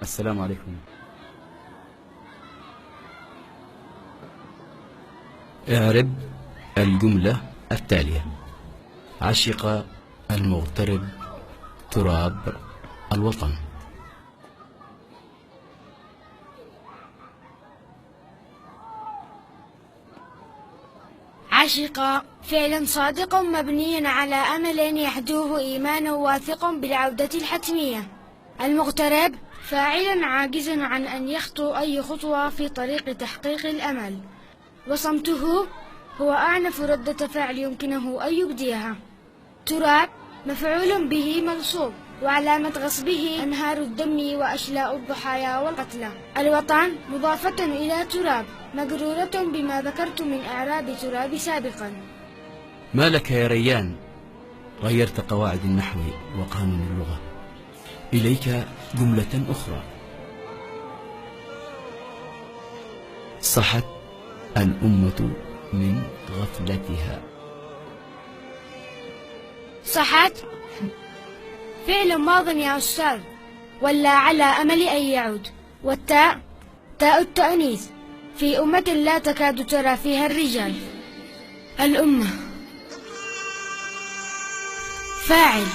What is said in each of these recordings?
السلام عليكم. اعرب الجملة التالية: عشق المغترب تراب الوطن. عشق فعل صادق مبني على أمل يحدوه إيمان واثق بالعودة الحتمية. المغترب فاعل عاجز عن أن يخطو أي خطوة في طريق تحقيق الأمل. وصمته هو أعنف ردة فعل يمكنه أن يبديها. تراب مفعول به منصوب، وعلامة غصبه أنهار الدم وأشلاء الضحايا والقتلى. الوطن مضافة إلى تراب مجرورة بما ذكرت من إعراب تراب سابقا. ما لك يا ريان؟ غيرت قواعد النحو وقانون اللغة. إليك جملة أخرى: صحت الأمة من غفلتها. صحت فعل ماض يا أستاذ، ولا على أمل أن يعود. والتاء تاء التأنيث في أمة لا تكاد ترى فيها الرجال. الأمة فاعل.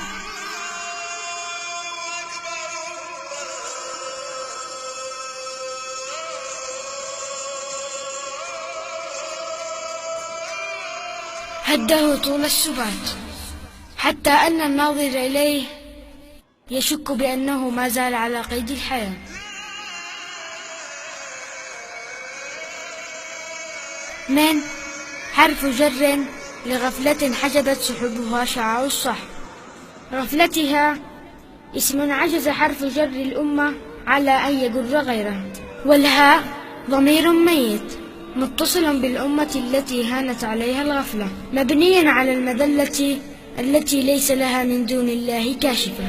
هده طول السبات، حتى أن الناظر إليه يشك بأنه ما زال على قيد الحياة. من حرف جر لغفلة حجبت سحبها شعاع الصح. غفلتها اسم عجز حرف جر الأمة على أن يجر غيره. والهاء ضمير ميت متصل بالأمة التي هانت عليها الغفلة، مبني على المذلة التي ليس لها من دون الله كاشفة.